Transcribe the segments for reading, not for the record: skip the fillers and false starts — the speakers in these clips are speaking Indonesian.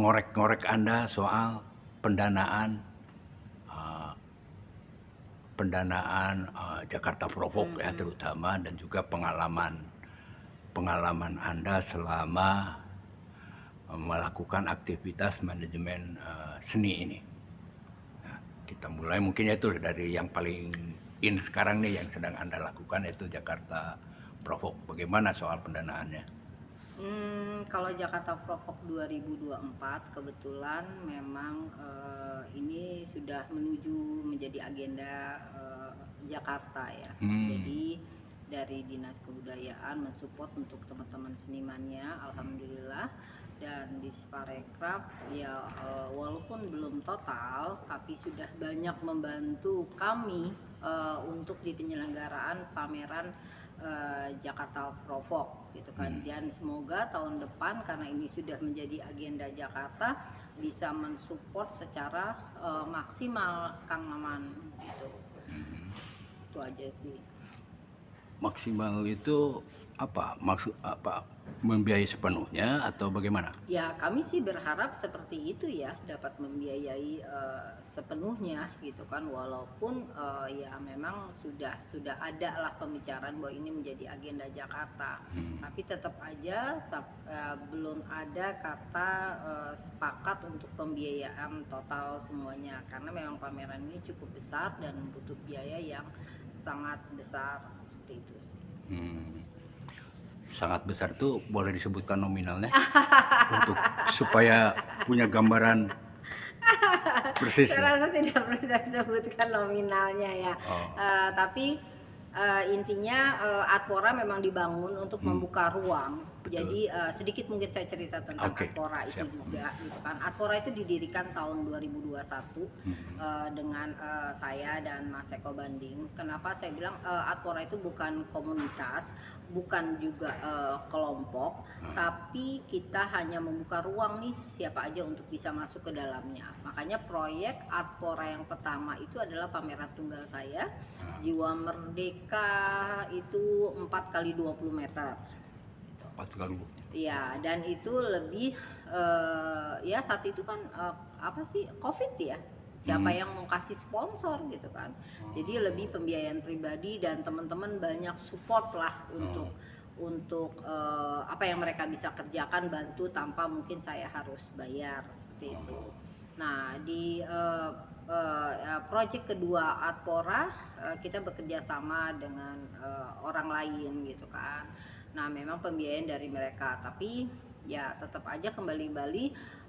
mengorek-ngorek Anda soal pendanaan, eee Jakarta Provok ya Mhm. terutama, dan juga pengalaman pengalaman Anda selama, melakukan aktivitas manajemen, seni ini. Nah, kita mulai mungkin ya itu dari yang paling in sekarang nih yang sedang Anda lakukan, yaitu Jakarta Provok. Bagaimana soal pendanaannya? Kalau Jakarta Provok 2024 kebetulan memang, ini sudah menuju menjadi agenda, Jakarta ya. Hmm. Jadi dari Dinas Kebudayaan mensupport untuk teman-teman senimannya, alhamdulillah. Dan di Sparekraf ya, walaupun belum total tapi sudah banyak membantu kami, untuk di penyelenggaraan pameran, Jakarta Provok gitu kan. Hmm. Dan semoga tahun depan karena ini sudah menjadi agenda Jakarta bisa mensupport secara, maksimal Kang Maman gitu. Mhm. Itu aja sih. Maksimal itu apa? Maksud apa? Membiayai sepenuhnya atau bagaimana? Ya kami sih berharap seperti itu ya, dapat membiayai, sepenuhnya gitu kan, walaupun, ya memang sudah ada lah pembicaraan bahwa ini menjadi agenda Jakarta. Hmm. Tapi tetap aja belum ada kata, sepakat untuk pembiayaan total semuanya, karena memang pameran ini cukup besar dan butuh biaya yang sangat besar, seperti itu sih. Hmm. Sangat besar tuh boleh disebutkan nominalnya? Untuk supaya punya gambaran Saya persisnya. rasa tidak perlu saya sebutkan nominalnya ya. Oh. Tapi, intinya, Atpora memang dibangun untuk Hmm. membuka ruang. Betul. Jadi, sedikit mungkin saya cerita tentang Oke, Atpora itu siap. juga gitu kan. Atpora itu didirikan tahun 2021, Hmm. dengan, saya dan Mas Eko Banding. Kenapa saya bilang, Atpora itu bukan komunitas, bukan juga, kelompok, tapi kita hanya membuka ruang nih siapa aja untuk bisa masuk ke dalamnya. Makanya proyek Artpora yang pertama itu adalah pameran tunggal saya, Nah, Jiwa Merdeka, itu 4 kali 20 meter gitu. 4 kali. Iya, dan itu lebih, ya saat itu kan, apa sih, Covid ya. Siapa Hmm. yang mau kasih sponsor gitu kan. Jadi lebih pembiayaan pribadi dan teman-teman banyak support lah Oh. untuk, apa yang mereka bisa kerjakan, bantu tanpa mungkin saya harus bayar seperti itu. Oh. Nah di, project kedua Atpora, kita bekerja sama dengan, orang lain gitu kan. Nah memang pembiayaan dari mereka, tapi ya tetap aja kembali Bali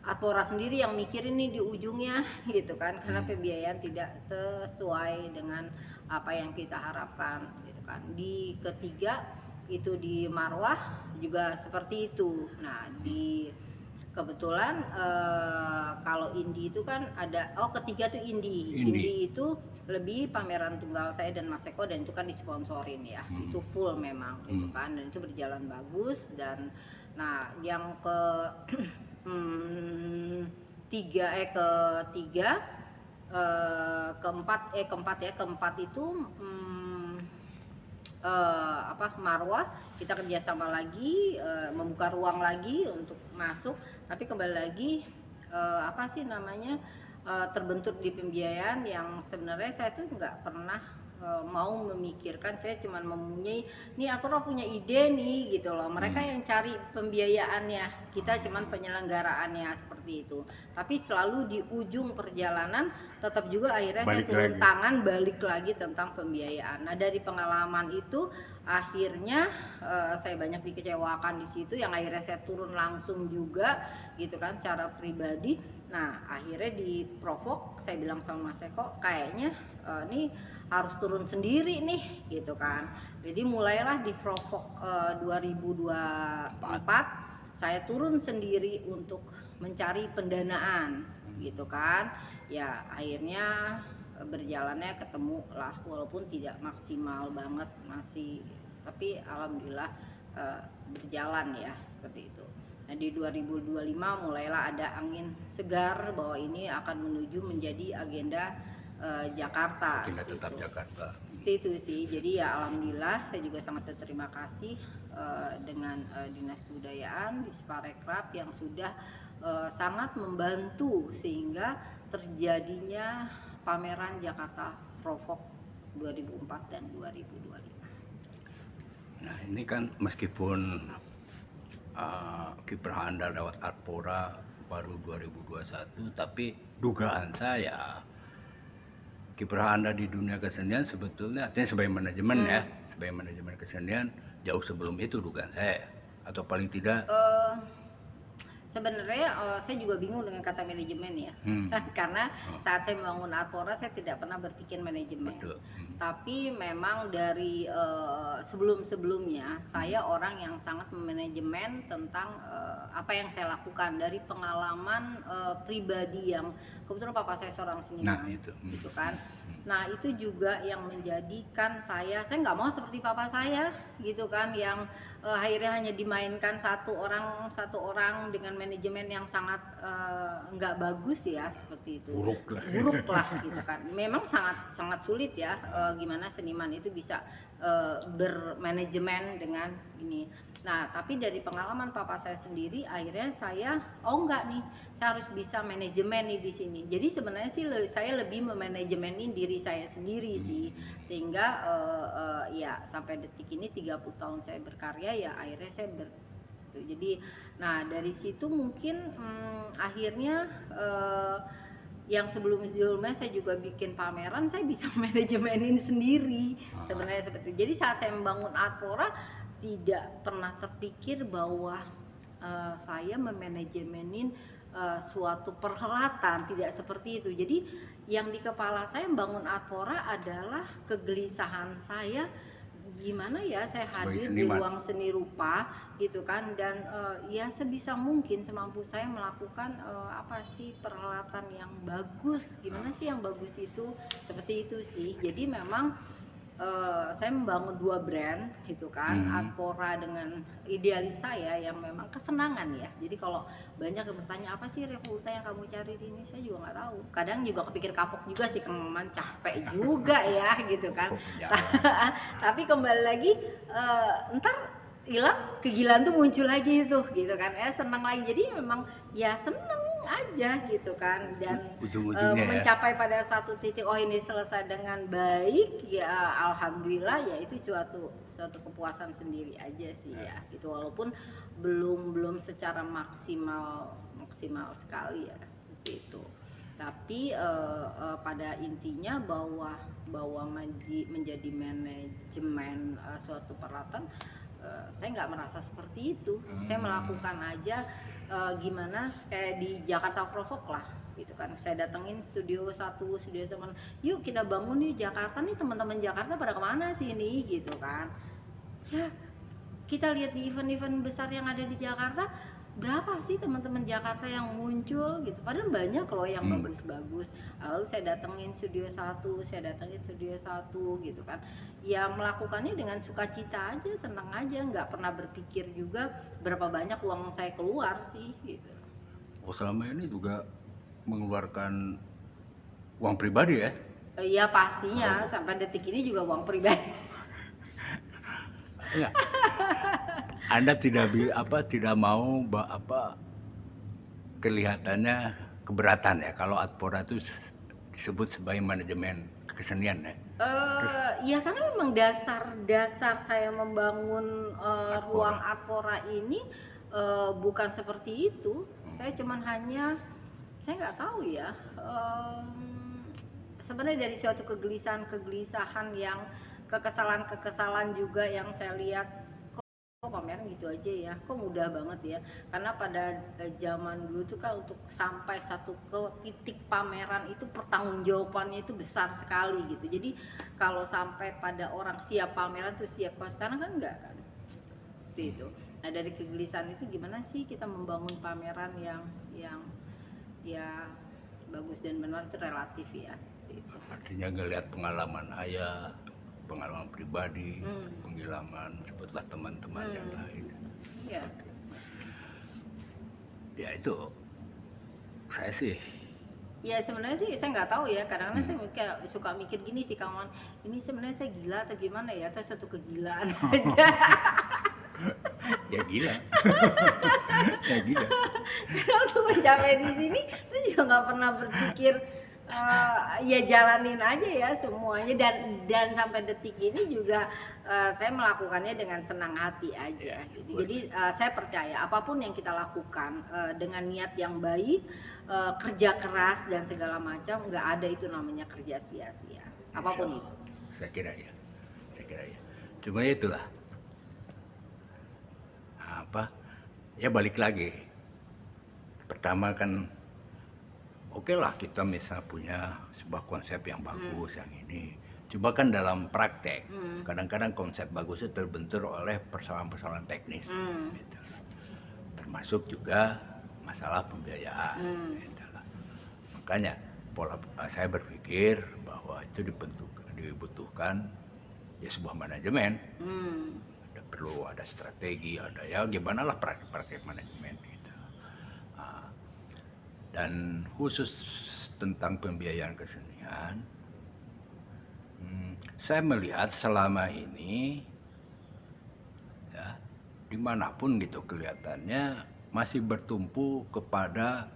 Atpora sendiri yang mikirin nih di ujungnya gitu kan, karena Hmm. pembiayaan tidak sesuai dengan apa yang kita harapkan gitu kan. Di ketiga itu di Marwah juga seperti itu. Nah di kebetulan, kalau Indi itu kan ada, ketiga tuh Indi. Ini. Indi itu lebih pameran tunggal saya dan Mas Eko, dan itu kan disponsorin ya. Hmm. Itu full memang gitu Hmm. kan, dan itu berjalan bagus. Dan nah yang hmm, ketiga, keempat itu, apa, Marwah, kita kerjasama lagi, membuka ruang lagi untuk masuk, tapi kembali lagi, apa sih namanya, terbentur di pembiayaan yang sebenarnya saya tuh nggak pernah, mau memikirkan. Saya cuman mempunyai, nih aku punya ide nih gitu loh, mereka Hmm. yang cari pembiayaannya, kita cuman penyelenggaraannya seperti itu. Tapi selalu di ujung perjalanan tetap juga akhirnya saya Balik turun lagi. tangan balik lagi tentang pembiayaan. Nah dari pengalaman itu akhirnya, saya banyak dikecewakan di situ, yang akhirnya saya turun langsung juga gitu kan secara pribadi. Nah akhirnya di Provok saya bilang sama Mas Eko, kayaknya, nih harus turun sendiri nih gitu kan. Jadi mulailah di Provok, 2024 saya turun sendiri untuk mencari pendanaan gitu kan. Ya akhirnya, berjalannya ketemu lah, walaupun tidak maksimal banget masih, tapi alhamdulillah, berjalan ya seperti itu. Nah di 2025 mulailah ada angin segar bahwa ini akan menuju menjadi agenda, Jakarta Agenda tetap gitu. Jakarta. Seperti itu sih. Jadi ya alhamdulillah saya juga sangat berterima kasih, dengan, Dinas Kebudayaan di Sparekraf yang sudah, sangat membantu sehingga terjadinya pameran Jakarta Provok 2004 dan 2025. Nah ini kan meskipun kiprah Anda lewat Artpora baru 2021, tapi dugaan saya kiprah Anda di dunia kesenian sebetulnya artinya sebagai manajemen ya, sebagai manajemen kesenian jauh sebelum itu dugaan saya, atau paling tidak. Sebenarnya saya juga bingung dengan kata manajemen ya, karena saat saya membangun Artpora saya tidak pernah berpikir manajemen. Betul. Tapi memang dari sebelum-sebelumnya saya orang yang sangat memanajemen tentang apa yang saya lakukan dari pengalaman pribadi yang kebetulan papa saya seorang seniman, Nah itu. gitu kan. Nah itu juga yang menjadikan saya nggak mau seperti papa saya gitu kan, yang akhirnya hanya dimainkan satu orang dengan manajemen yang sangat nggak bagus ya, seperti itu. Buruk lah gitu kan. Memang sangat sulit ya, gimana seniman itu bisa bermanajemen dengan ini. Nah, tapi dari pengalaman papa saya sendiri, akhirnya saya, enggak nih, saya harus bisa manajemen nih di sini. Jadi sebenarnya sih saya lebih memanajemenin diri saya sendiri sih, sehingga ya sampai detik ini 30 tahun saya berkarya ya akhirnya saya jadi, nah dari situ mungkin akhirnya yang sebelumnya saya juga bikin pameran, saya bisa manajemenin sendiri sebenarnya seperti itu. Jadi saat saya membangun Artpora tidak pernah terpikir bahwa saya memanajemenin suatu perhelatan, tidak seperti itu. Jadi yang di kepala saya membangun Artpora adalah kegelisahan saya, gimana ya saya hadir di ruang seni rupa gitu kan, dan ya sebisa mungkin semampu saya melakukan apa sih perhelatan yang bagus, gimana sih yang bagus itu, seperti itu sih. Jadi memang saya membangun 2 brand gitu kan, Artpora dengan idealis saya yang memang kesenangan ya. Jadi kalau banyak yang bertanya apa sih Revolta yang kamu cari di ini, saya juga nggak tahu. Kadang juga kepikir kapok juga sih, keman capek juga ya gitu kan. Tapi kembali lagi ntar hilang, kegilaan tuh muncul lagi tuh gitu kan, senang lagi. Jadi memang ya senang aja gitu kan, dan mencapai pada satu titik, oh ini selesai dengan baik ya alhamdulillah, ya itu suatu kepuasan sendiri aja sih ya gitu, walaupun belum secara maksimal sekali ya gitu. Tapi pada intinya bahwa menjadi manajemen suatu peralatan, saya nggak merasa seperti itu. Saya melakukan aja gimana kayak di Jakarta Provok lah gitu kan. Saya datengin studio teman, yuk kita bangun nih Jakarta nih, teman-teman Jakarta pada kemana sih ini gitu kan. Ya kita lihat di event-event besar yang ada di Jakarta, berapa sih teman-teman Jakarta yang muncul gitu, padahal banyak loh yang bagus-bagus. Lalu saya datengin studio 1 gitu kan, ya melakukannya dengan sukacita aja, senang aja, nggak pernah berpikir juga berapa banyak uang saya keluar sih gitu. Oh selama ini juga mengeluarkan uang pribadi ya? Iya pastinya, sampai detik ini juga uang pribadi. Ya. Anda tidak mau kelihatannya keberatan ya kalau Artpora itu disebut sebagai manajemen kesenian ya? Ya karena memang dasar saya membangun ruang Artpora ini bukan seperti itu. Saya cuman hanya, saya nggak tahu ya, sebenarnya dari suatu kegelisahan yang kekesalan juga yang saya lihat, kok pameran gitu aja ya, kok mudah banget ya. Karena pada zaman dulu tuh kan untuk sampai satu ke titik pameran itu pertanggungjawabannya itu besar sekali gitu. Jadi kalau sampai pada orang siap pameran tuh siap, kalau sekarang kan enggak kan gitu. Nah dari kegelisahan itu gimana sih kita membangun pameran yang ya bagus dan benar, itu relatif ya gitu. Artinya ngelihat pengalaman ayah, pengalaman pribadi, pengalaman sebutlah teman-teman yang lain. Ya. Ya itu saya sih. Ya sebenarnya sih saya nggak tahu ya, kadang-kadang saya suka mikir gini sih kawan, ini sebenarnya saya gila atau gimana ya, atau suatu kegilaan aja. Ya gila. Ya gila. Karena untuk mencapai di sini saya juga nggak pernah berpikir ya jalanin aja ya semuanya, dan sampai detik ini juga saya melakukannya dengan senang hati Ya, aja gitu. syukur. Jadi saya percaya apapun yang kita lakukan dengan niat yang baik, kerja keras dan segala macam, nggak ada itu namanya kerja sia-sia Insya apapun Allah. itu. Saya kira ya. Saya kira ya. Cuma itulah apa? Ya balik lagi. Pertama kan oke lah kita misal punya sebuah konsep yang bagus yang ini. Coba kan dalam praktek, kadang-kadang konsep bagus itu terbentur oleh persoalan-persoalan teknis. Hmm. Gitu. Termasuk juga masalah pembiayaan. Hmm. Gitu lah. Makanya saya berpikir bahwa itu dibutuhkan ya sebuah manajemen. Hmm. Perlu ada strategi, ada ya gimana lah praktek manajemen gitu. Dan khusus tentang pembiayaan kesenian, saya melihat selama ini ya dimanapun gitu kelihatannya masih bertumpu kepada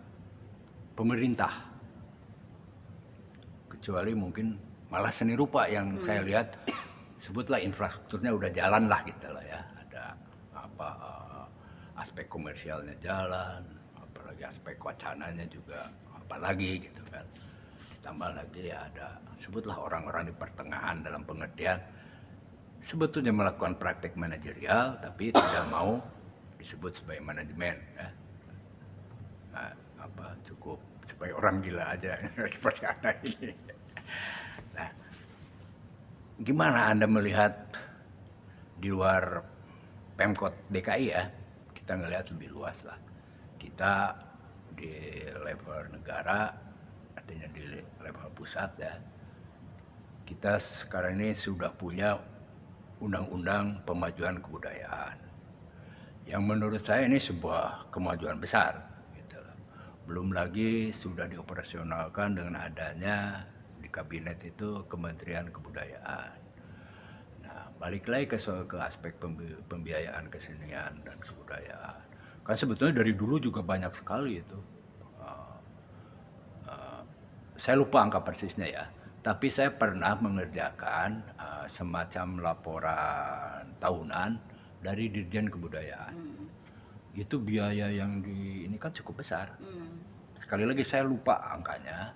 pemerintah, kecuali mungkin malah seni rupa yang saya lihat sebutlah infrastrukturnya udah jalan lah gitu lah ya, ada apa aspek komersialnya jalan, apalagi aspek wacananya juga apalagi gitu kan, tambah lagi ya ada sebutlah orang-orang di pertengahan dalam pengertian sebetulnya melakukan praktek manajerial tapi tidak mau disebut sebagai manajemen ya. Nah, apa cukup sebagai orang gila aja seperti anak ini. Nah, gimana Anda melihat di luar Pemkot DKI ya? Kita ngelihat lebih luas lah. Kita di level negara, artinya di level pusat ya. Kita sekarang ini sudah punya undang-undang pemajuan kebudayaan. Yang menurut saya ini sebuah kemajuan besar. Gitu. Belum lagi sudah dioperasionalkan dengan adanya di kabinet itu Kementerian Kebudayaan. Nah, balik lagi ke aspek pembiayaan kesenian dan kebudayaan. Kan sebetulnya dari dulu juga banyak sekali itu. Saya lupa angka persisnya ya. Tapi saya pernah mengerjakan semacam laporan tahunan dari Dirjen Kebudayaan. Itu biaya yang ini kan cukup besar. Sekali lagi saya lupa angkanya.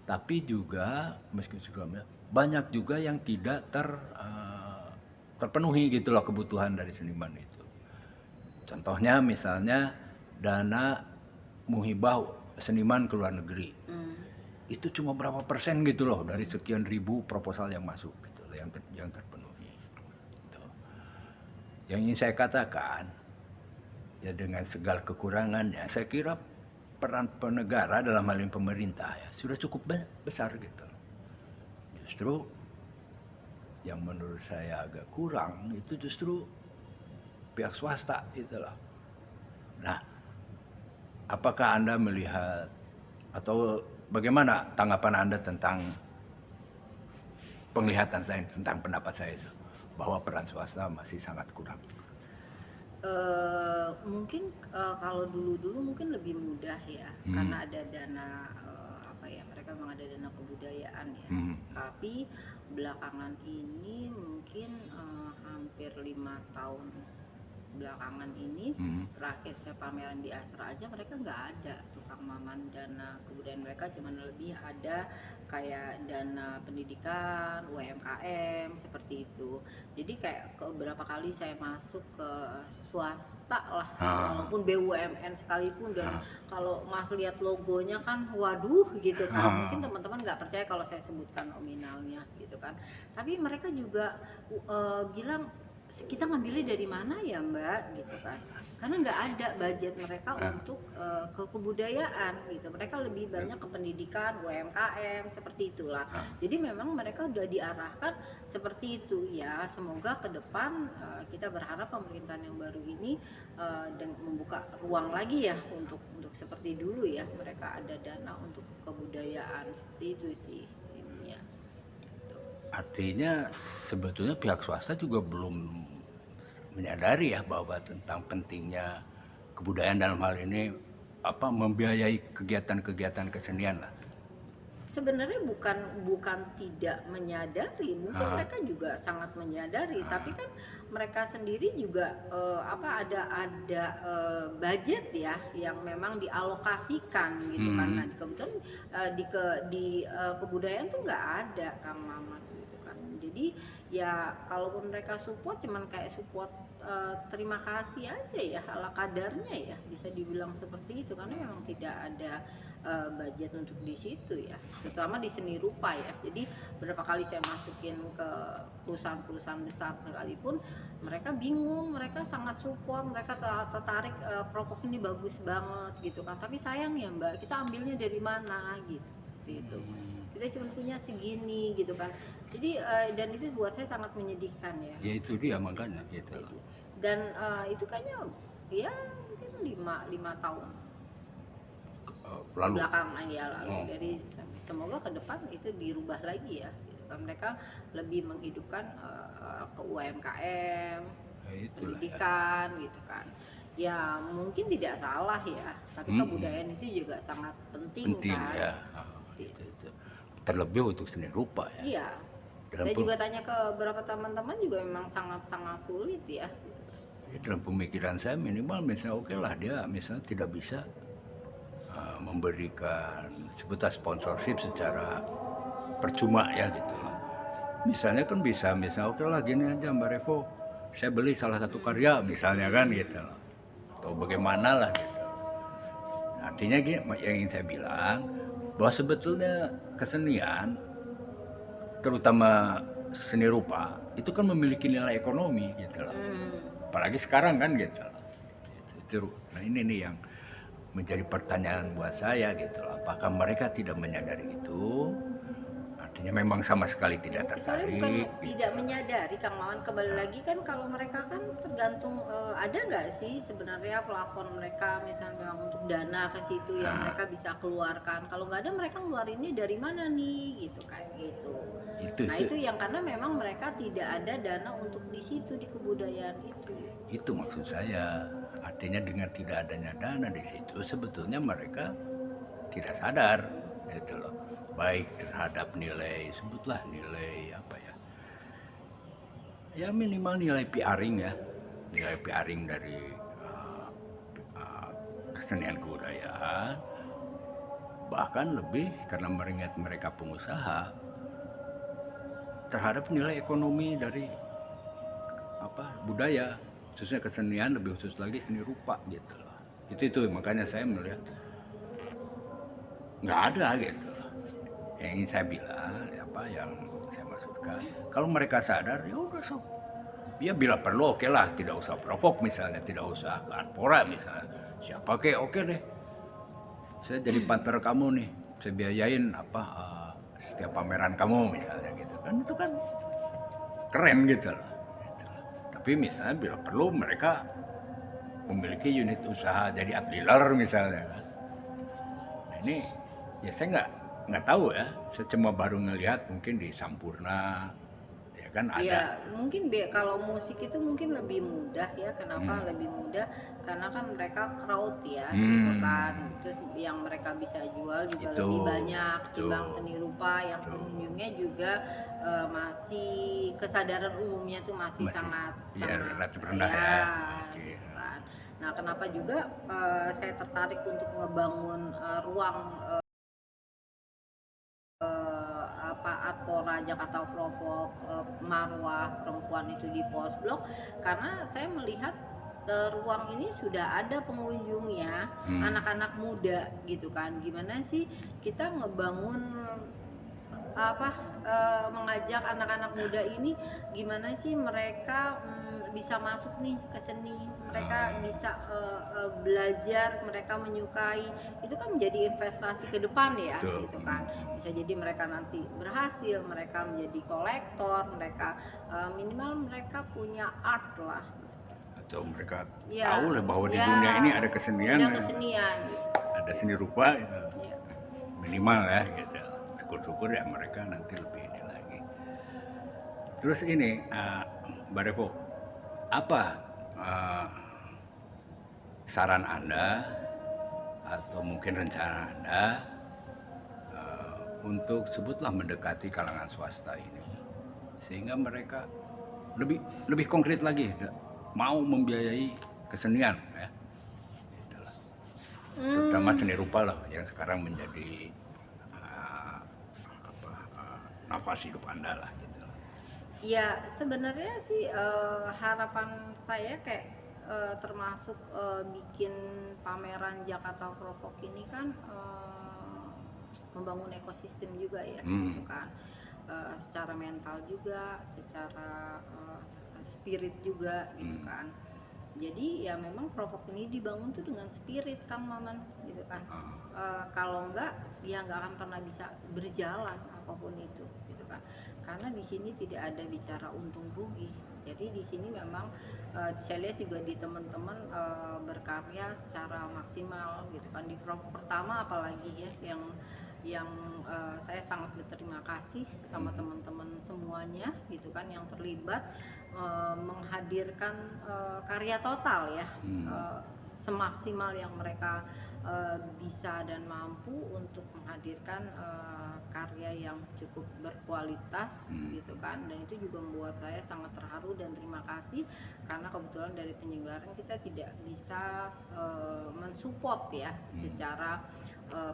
Tapi juga meski sudah banyak juga yang tidak terpenuhi gitu loh kebutuhan dari seniman itu. Contohnya misalnya dana muhibah seniman ke luar negeri. Itu cuma berapa persen gitu loh dari sekian ribu proposal yang masuk gitu loh, yang terpenuhi. Gitu. Yang ingin saya katakan ya dengan segala kekurangannya, saya kira peran penegara dalam hal ini pemerintah ya sudah cukup besar gitu. Justru yang menurut saya agak kurang itu justru pihak swasta itulah. Nah, apakah Anda melihat atau bagaimana tanggapan Anda tentang penglihatan saya tentang pendapat saya itu bahwa peran swasta masih sangat kurang? Mungkin kalau dulu-dulu mungkin lebih mudah ya, karena ada dana apa ya, mereka memang ada dana kebudayaan ya. Tapi belakangan ini mungkin hampir 5 tahun belakangan ini, terakhir saya pameran di Astra aja mereka nggak ada tukang maman dana kebudayaan, mereka cuma lebih ada kayak dana pendidikan, UMKM seperti itu. Jadi kayak beberapa kali saya masuk ke swasta lah, walaupun BUMN sekalipun, dan kalau Mas lihat logonya kan waduh gitu kan, mungkin teman-teman nggak percaya kalau saya sebutkan nominalnya gitu kan, tapi mereka juga bilang kita ngambilnya dari mana ya Mbak gitu kan, karena nggak ada budget mereka untuk ke kebudayaan gitu, mereka lebih banyak ke pendidikan, UMKM seperti itulah. Jadi memang mereka udah diarahkan seperti itu ya. Semoga ke depan kita berharap pemerintahan yang baru ini membuka ruang lagi ya untuk seperti dulu ya, mereka ada dana untuk kebudayaan seperti itu sih ininya. Artinya sebetulnya pihak swasta juga belum menyadari ya bahwa tentang pentingnya kebudayaan dalam hal ini membiayai kegiatan-kegiatan kesenian lah. Sebenarnya bukan tidak menyadari, mungkin Ah, mereka juga sangat menyadari, tapi ah, kan mereka sendiri juga budget ya yang memang dialokasikan gitu kan. Nah, mhm, kebetulan kebudayaan tuh nggak ada Kang Mamat gitu kan. Jadi ya kalaupun mereka support cuman kayak support terima kasih aja ya ala kadarnya ya, bisa dibilang seperti itu karena memang tidak ada budget untuk di situ ya, terutama di seni rupa ya. Jadi berapa kali saya masukin ke perusahaan-perusahaan besar sekalipun mereka bingung, mereka sangat support, mereka tertarik, provok ini bagus banget gitu kan. Tapi sayang ya Mbak, kita ambilnya dari mana gitu, seperti itu. Kita cuma punya segini gitu kan. Jadi dan itu buat saya sangat menyedihkan ya. ya itu dia makanya gitu. Itu. Dan itu kayaknya ya mungkin lima tahun Lalu, belakangan ya lalu. oh, Jadi semoga ke depan itu dirubah lagi ya gitu kan. Mereka lebih menghidupkan ke UMKM, ya itulah ya. pendidikan gitu kan. Ya mungkin tidak salah ya, tapi Mhm, kebudayaan itu juga sangat penting penting kan. ya, itu. Terlebih untuk seni rupa ya. Iya, Dalam saya pe juga tanya ke beberapa teman-teman juga memang sangat-sangat sulit ya gitu kan. dalam pemikiran saya minimal misalnya oke lah dia misalnya tidak bisa, memberikan sebutan sponsorship secara percuma ya gitu loh. Misalnya kan bisa, misalnya oke lah gini aja Mbak Revo, saya beli salah satu karya misalnya kan gitu loh. Atau bagaimana lah gitu. Artinya gini, yang ingin saya bilang bahwa sebetulnya kesenian, terutama seni rupa, itu kan memiliki nilai ekonomi gitu loh. Hmm. Apalagi sekarang kan gitu loh. Nah ini nih yang menjadi pertanyaan buat saya gitu loh. Apakah mereka tidak menyadari itu? Artinya memang sama sekali tidak Soalnya bukan tertarik tidak gitu. menyadari Kang Maman, kembali Nah, lagi kan kalau mereka kan tergantung ada nggak sih sebenarnya plafon mereka misalnya memang untuk dana ke situ yang nah, mereka bisa keluarkan. Kalau nggak ada mereka ngeluarinnya dari mana nih gitu kayak gitu. itu Nah itu itu yang karena memang mereka tidak ada dana untuk di situ di kebudayaan itu. itu maksud saya. Artinya dengan tidak adanya dana di situ sebetulnya mereka tidak sadar gitu loh. Baik terhadap nilai, sebutlah nilai apa ya? Ya minimal nilai PRing ya. Nilai PRing dari uh, kesenian kebudayaan, bahkan lebih karena mengingat mereka pengusaha terhadap nilai ekonomi dari budaya, khususnya kesenian, lebih khusus lagi seni rupa gitu loh. Itu makanya saya melihat nggak ada gitu loh. Yang ingin saya bilang yang saya maksudkan, kalau mereka sadar ya udah so, ya bila perlu oke lah, tidak usah provok misalnya, tidak usah ke Artpora misalnya, siapa ke oke deh, saya jadi partner kamu nih, saya biayain setiap pameran kamu misalnya gitu kan, itu kan keren gitu loh. Tapi misalnya bila perlu mereka memiliki unit usaha jadi art dealer misalnya kan. Nah ini ya saya nggak tahu ya, saya cuma baru ngelihat mungkin di Sampurna ya kan ada. Ya mungkin kalau musik itu mungkin lebih mudah ya. Hmm, Kenapa lebih mudah? Karena kan mereka crowd ya gitu kan. hmm, Terus yang mereka bisa jual juga itu lebih banyak itu timbang seni rupa yang itu pengunjungnya juga masih kesadaran umumnya tuh masih masih sangat ya sangat relatif rendah ya ya. Oke. gitu kan. Nah, kenapa juga saya tertarik untuk ngebangun ruang Atpora Jakarta Provok, Marwah perempuan itu di Pos Blok karena saya melihat ruang ini sudah ada pengunjungnya, Hmm, anak-anak muda gitu kan. Gimana sih kita ngebangun apa mengajak anak-anak muda ini gimana sih mereka bisa masuk nih ke seni, mereka ah, bisa belajar, mereka menyukai, itu kan menjadi investasi ke depan ya betul. gitu kan. Bisa jadi mereka nanti berhasil, mereka menjadi kolektor, mereka minimal mereka punya art lah. Atau mereka tahu Ya, lah bahwa di ya dunia ini ada kesenian, ada kesenian gitu. ada seni rupa gitu. Ya. Minimal ya gitu. Syukur-syukur ya mereka nanti lebih ini lagi. Terus ini, Mbak Revo, apa eh, saran Anda atau mungkin rencana Anda untuk sebutlah mendekati kalangan swasta ini sehingga mereka lebih lebih konkret lagi mau membiayai kesenian ya. Itulah. Terutama seni rupa lah yang sekarang menjadi nafas hidup Anda lah gitu. Ya sebenarnya sih harapan saya kayak termasuk bikin pameran Jakarta Provok ini kan membangun ekosistem juga ya, gitu kan. Secara mental juga, secara spirit juga, gitu kan. Jadi ya memang Provok ini dibangun tuh dengan spirit Kang Maman, gitu kan. Kalau enggak, ya nggak akan pernah bisa berjalan apapun itu, gitu kan. Karena di sini tidak ada bicara untung rugi. Jadi di sini memang saya lihat juga di teman-teman berkarya secara maksimal, gitu kan. Di Provok pertama apalagi ya yang saya sangat berterima kasih sama teman-teman semuanya, gitu kan, yang terlibat menghadirkan karya total ya, semaksimal yang mereka bisa dan mampu untuk menghadirkan karya yang cukup berkualitas, gitu kan. Dan itu juga membuat saya sangat terharu dan terima kasih karena kebetulan dari penyelenggara kita tidak bisa mensupport ya secara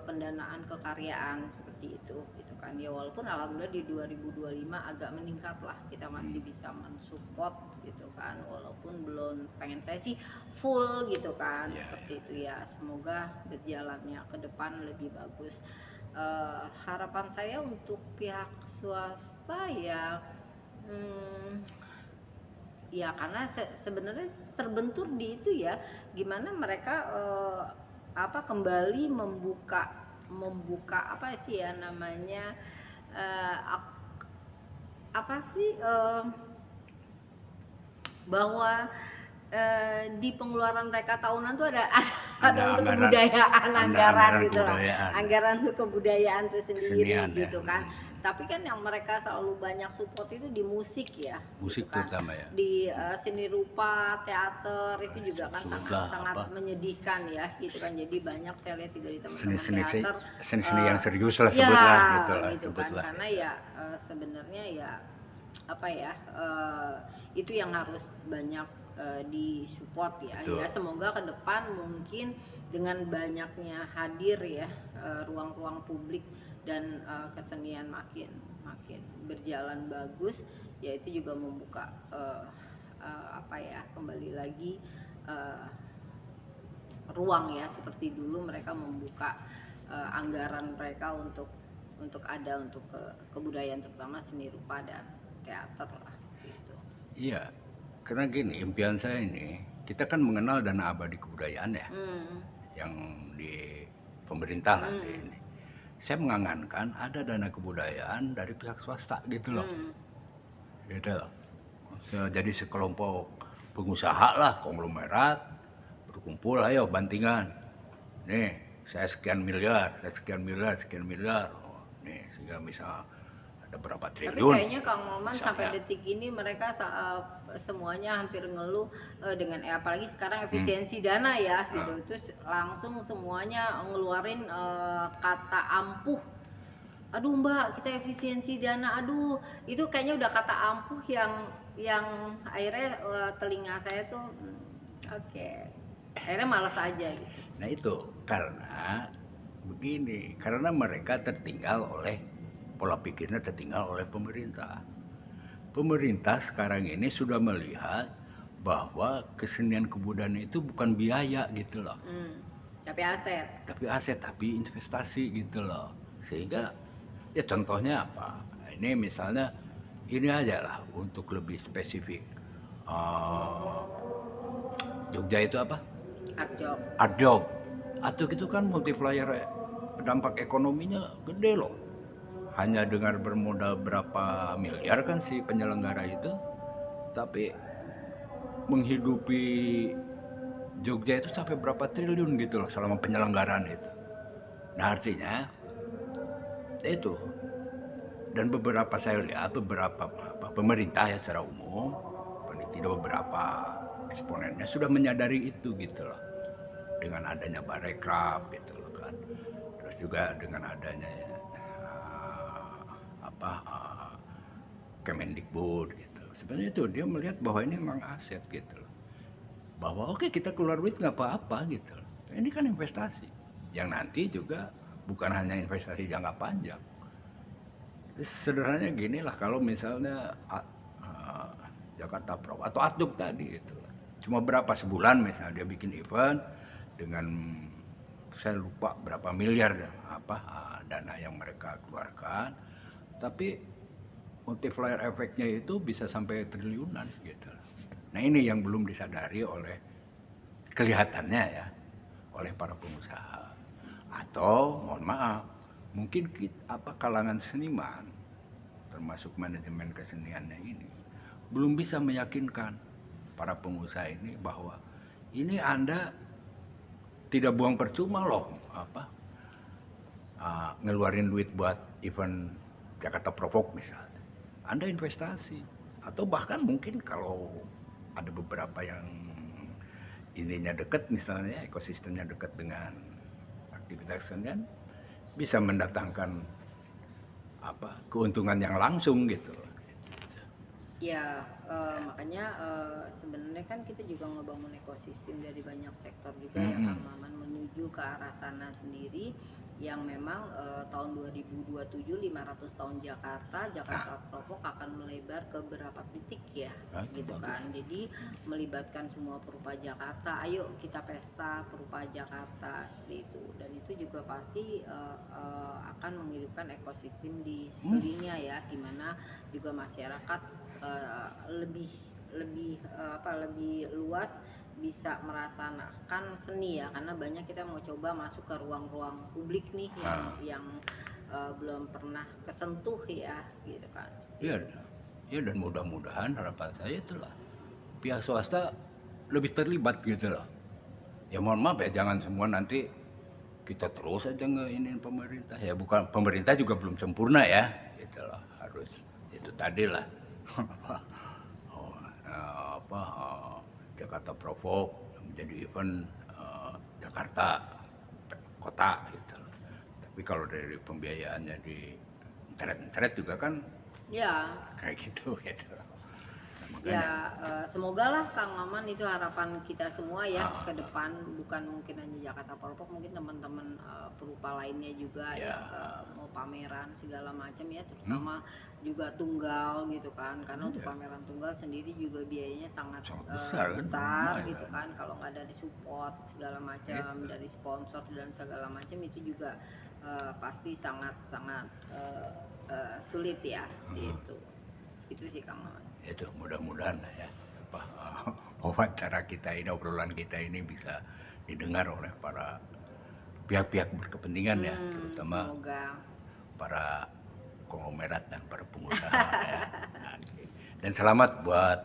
pendanaan kekaryaan seperti itu, gitu kan. Ya walaupun alhamdulillah di 2025 agak meningkat lah, kita masih bisa mensupport, gitu kan, walaupun belum, pengen saya sih full, gitu kan, seperti itu ya. Semoga berjalannya ke depan lebih bagus. Harapan saya untuk pihak swasta ya ya karena sebenarnya terbentur di itu ya, gimana mereka kembali membuka apa sih ya namanya, apa sih bahwa di pengeluaran mereka tahunan tuh ada untuk kebudayaan, anggaran gitu lah, anggaran untuk kebudayaan itu sendiri, Kesenian, gitu ya. kan. Tapi kan yang mereka selalu banyak support itu di musik ya, Musik gitu kan. terutama ya. Di seni rupa, teater itu juga kan sangat menyedihkan ya, gitu kan. Jadi banyak saya lihat juga di teman-teman teater seni yang serius lah, ya, sebutlah gitu kan. Karena ya sebenarnya ya apa ya, itu yang harus banyak disupport ya. Ya semoga ke depan mungkin dengan banyaknya hadir ya ruang-ruang publik dan kesenian makin berjalan bagus, ya itu juga membuka apa ya, kembali lagi ruang ya, seperti dulu mereka membuka anggaran mereka untuk ada untuk kebudayaan, terutama seni rupa dan teater lah, gitu. Iya, karena gini, impian saya ini, kita kan mengenal dana abadi kebudayaan ya, yang di pemerintah lah di ini. Saya mengangankan ada dana kebudayaan dari pihak swasta gitu loh, gitu loh. Jadi sekelompok pengusaha lah, konglomerat berkumpul, ayo bantingan, nih saya sekian miliar, sekian miliar, nih sehingga bisa ada berapa Tapi triliun. kayaknya Kang Maman sampai detik ini mereka semuanya hampir ngeluh dengan apalagi sekarang efisiensi dana ya, gitu. Terus langsung semuanya ngeluarin kata ampuh. Aduh Mbak, kita efisiensi dana. Aduh, itu kayaknya udah kata ampuh yang akhirnya telinga saya tuh oke. Akhirnya malas aja gitu. Nah itu karena begini, karena mereka tertinggal oleh pola pikirnya, tertinggal oleh pemerintah. Pemerintah sekarang ini sudah melihat bahwa kesenian kebudayaan itu bukan biaya gitu loh, Tapi aset. tapi investasi gitu loh. Sehingga ya contohnya apa? Ini misalnya ini aja lah untuk lebih spesifik. Jogja itu apa? Art Jog. Itu kan multiplier dampak ekonominya gede loh. Hanya dengan bermodal berapa miliar kan si penyelenggara itu, tapi menghidupi Jogja itu sampai berapa triliun gitu loh selama penyelenggaraan itu. Nah artinya itu, dan saya lihat beberapa pemerintah ya secara umum, tidak beberapa eksponennya sudah menyadari itu gitu loh. Dengan adanya Barekraf gitu loh kan. Terus juga dengan adanya apa Kemendikbud gitu. Sebenarnya itu dia melihat bahwa ini memang aset gitu loh. Bahwa oke kita keluar duit nggak apa-apa gitu loh. Ini kan investasi yang nanti juga bukan hanya investasi jangka panjang. Sederhananya gini lah, kalau misalnya Jakarta Pro atau Atduk tadi itu cuma berapa sebulan misalnya dia bikin event dengan saya lupa berapa miliar dana yang mereka keluarkan, tapi multiplier efeknya itu bisa sampai triliunan gitu. Nah ini yang belum disadari oleh kelihatannya ya oleh para pengusaha, atau mohon maaf mungkin kalangan seniman termasuk manajemen keseniannya ini belum bisa meyakinkan para pengusaha ini bahwa ini Anda tidak buang percuma loh ngeluarin duit buat event Jakarta Provok misalnya. Anda investasi, atau bahkan mungkin kalau ada beberapa yang ininya dekat misalnya ekosistemnya dekat dengan aktivitas kesenian bisa mendatangkan keuntungan yang langsung gitu. Ya, makanya sebenarnya kan kita juga ngebangun ekosistem dari banyak sektor juga ya Kang Maman, menuju ke arah sana sendiri, yang memang tahun 2027 500 tahun Jakarta Provok akan melebar ke berapa titik ya, gitu kan. Jadi melibatkan semua perupa Jakarta, ayo kita pesta perupa Jakarta seperti itu, dan itu juga pasti akan menghidupkan ekosistem di sekelilingnya ya, dimana juga masyarakat lebih luas bisa merasakan seni ya, karena banyak kita mau coba masuk ke ruang-ruang publik nih yang belum pernah kesentuh ya gitu kan. Iya, ya, dan mudah-mudahan harapan saya itulah pihak swasta lebih terlibat gitu loh. Ya mohon maaf ya, jangan semua nanti kita terus aja ngeinin pemerintah. Ya bukan, pemerintah juga belum sempurna ya, gitu loh. Harus itu tadi lah. Jakarta Provok menjadi event Jakarta kota gitu loh. Tapi kalau dari pembiayaannya di internet juga kan Ya, kayak gitu gitu loh. ya semoga lah Kang Maman, itu harapan kita semua ya ke depan, bukan mungkin hanya Jakarta Provok, mungkin teman-teman perupa lainnya juga yang mau pameran segala macam ya, terutama juga tunggal gitu kan, karena untuk pameran tunggal sendiri juga biayanya sangat besar, besar gitu kan, kalau nggak dari support segala macam dari sponsor dan segala macam, itu juga pasti sangat sulit ya itu sih Kang Maman. Itu mudah-mudahan ya wawancara kita ini, obrolan kita ini bisa didengar oleh para pihak-pihak berkepentingan ya, terutama Semoga. para konglomerat dan para pengusaha ya. Dan selamat buat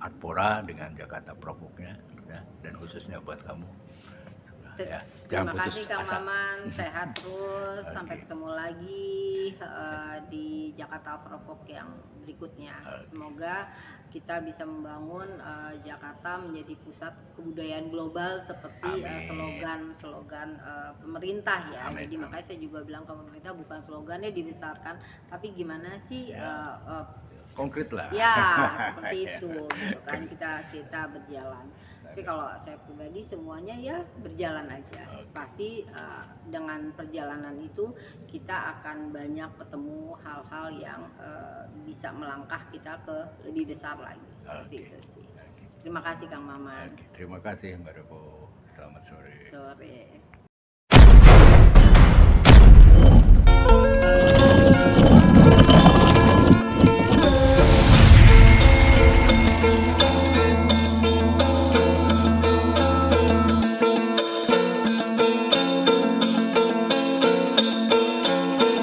Artpora dengan Jakarta Provoknya ya, dan khususnya buat kamu ya. Terima kasih Kang Maman, sehat terus, sampai ketemu lagi di Jakarta Provok yang berikutnya. Semoga kita bisa membangun Jakarta menjadi pusat kebudayaan global seperti slogan pemerintah ya. Amin. Jadi makanya saya juga bilang ke pemerintah, bukan slogannya dibesarkan, tapi gimana sih konkret lah. Ya, seperti itu gitu kan, kita berjalan. Tapi kalau saya pribadi semuanya ya berjalan aja. Pasti dengan perjalanan itu kita akan banyak ketemu hal-hal yang bisa melangkah kita ke lebih besar lagi. Seperti itu sih. Terima kasih Kang Maman. Terima kasih Mbak Revo. Selamat sore. Sore.